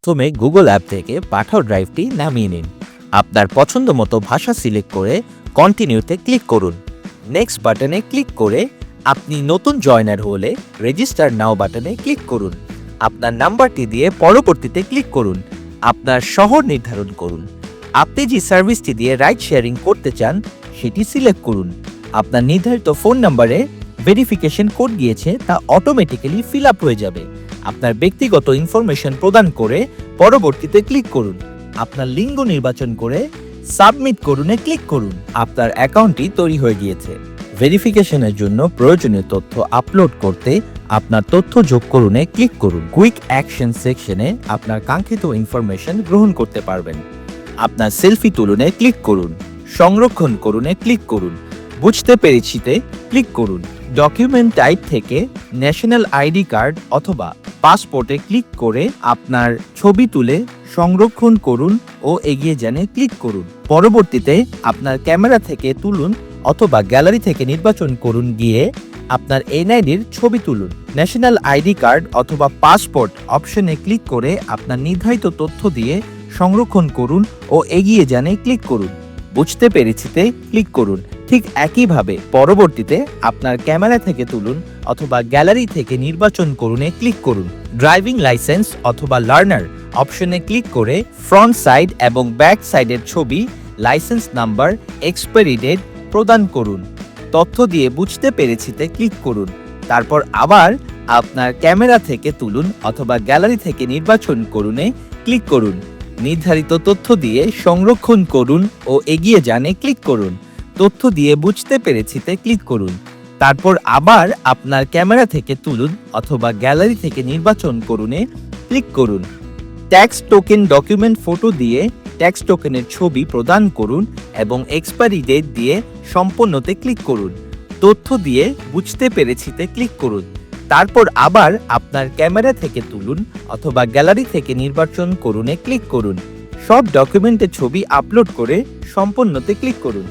প্রথমে Google app থেকে পাঠাও ড্রাইভটি নামিয়ে নিন। আপনার পছন্দ মতো ভাষা সিলেক্ট করে কন্টিনিউতে ক্লিক করুন। নেক্সট বাটনে ক্লিক করে আপনি নতুন জয়েনার হলে রেজিস্টার নাও বাটনে ক্লিক করুন। আপনার নাম্বারটি দিয়ে পরবর্তীতে ক্লিক করুন। আপনার শহর নির্ধারণ করুন। আপনি যে সার্ভিসটি দিয়ে রাইড শেয়ারিং করতে চান সেটি সিলেক্ট করুন। আপনার নির্ধারিত ফোন নাম্বারে ভেরিফিকেশন কোড গিয়েছে তা অটোমেটিক্যালি ফিল আপ হয়ে যাবে। আপনার ব্যক্তিগত ইনফরমেশন প্রদান করে পরবর্তীতে ক্লিক করুন। আপনার লিঙ্গ নির্বাচন করে সাবমিট করুনে ক্লিক করুন। আপনার অ্যাকাউন্টটি তৈরি হয়ে গিয়েছে। ভেরিফিকেশনের জন্য প্রয়োজনীয় তথ্য আপলোড করতে আপনার তথ্য যোগ করুনে ক্লিক করুন। কুইক অ্যাকশন সেকশনে আপনার কাঙ্ক্ষিত ইনফরমেশন গ্রহণ করতে পারবেন। আপনার সেলফি তুলনে ক্লিক করুন। সংরক্ষণ করুনে ক্লিক করুন। বুঝতে পেরেছিতে ক্লিক করুন। ডকুমেন্ট টাইপ থেকে ন্যাশনাল আইডি কার্ড অথবা পাসপোর্টে ক্লিক করে আপনার ছবি তুলে সংরক্ষণ করুন ও এগিয়ে যানে ক্লিক করুন। পরবর্তীতে আপনার ক্যামেরা থেকে তুলুন অথবা গ্যালারি থেকে নির্বাচন করুন গিয়ে আপনার এনআইডির ছবি তুলুন। ন্যাশনাল আইডি কার্ড অথবা পাসপোর্ট অপশনে ক্লিক করে আপনার নির্ধারিত তথ্য দিয়ে সংরক্ষণ করুন ও এগিয়ে যানে ক্লিক করুন। বুঝতে পেরেছিতে ক্লিক করুন। ঠিক একইভাবে পরবর্তীতে আপনার ক্যামেরা থেকে তুলুন অথবা গ্যালারি থেকে নির্বাচন করুনে ক্লিক করুন। ড্রাইভিং লাইসেন্স অথবা লার্নার অপশনে ক্লিক করে ফ্রন্ট সাইড এবং ব্যাক সাইডের ছবি, লাইসেন্স নাম্বার, এক্সপায়ারি ডেট প্রদান করুন। তথ্য দিয়ে বুঝতে পেরেছিতে ক্লিক করুন। তারপর আবার আপনার ক্যামেরা থেকে তুলুন অথবা গ্যালারি থেকে নির্বাচন করুনে ক্লিক করুন। নির্ধারিত তথ্য দিয়ে সংরক্ষণ করুন ও এগিয়ে যানে ক্লিক করুন। তথ্য দিয়ে বুঝতে পেরেছিতে ক্লিক করুন। তারপর আবার আপনার ক্যামেরা থেকে তুলুন অথবা গ্যালারি থেকে নির্বাচন করুনে ক্লিক করুন। ট্যাক্স টোকেন ডকুমেন্ট ফটো দিয়ে ট্যাক্স টোকেনের ছবি প্রদান করুন এবং এক্সপায়ারি ডেট দিয়ে সম্পূর্ণতে ক্লিক করুন। তথ্য দিয়ে বুঝতে পেরেছিতে ক্লিক করুন। তারপর আবার আপনার ক্যামেরা থেকে তুলুন অথবা গ্যালারি থেকে নির্বাচন করুনে ক্লিক করুন। সব ডকুমেন্টের ছবি আপলোড করে সম্পূর্ণতে ক্লিক করুন।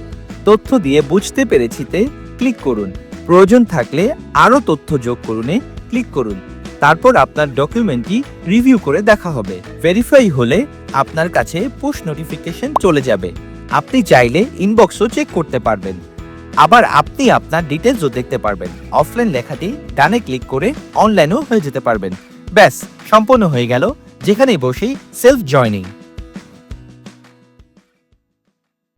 তথ্য দিয়ে বুঝতে পেরেছিতে ক্লিক করুন। প্রয়োজন থাকলে আরও তথ্য যোগ করুনে ক্লিক করুন। তারপর আপনার ডকুমেন্টটি রিভিউ করে দেখা হবে। ভেরিফাই হলে আপনার কাছে পুশ নোটিফিকেশন চলে যাবে। আপনি চাইলে ইনবক্সও চেক করতে পারবেন। আবার আপনি আপনার ডিটেলসও দেখতে পারবেন। অফলাইন লেখাটি ডানে ক্লিক করে অনলাইনও হয়ে যেতে পারবেন। ব্যাস, সম্পূর্ণ হয়ে গেল যেখানেই বসেই সেলফ জয়নিং।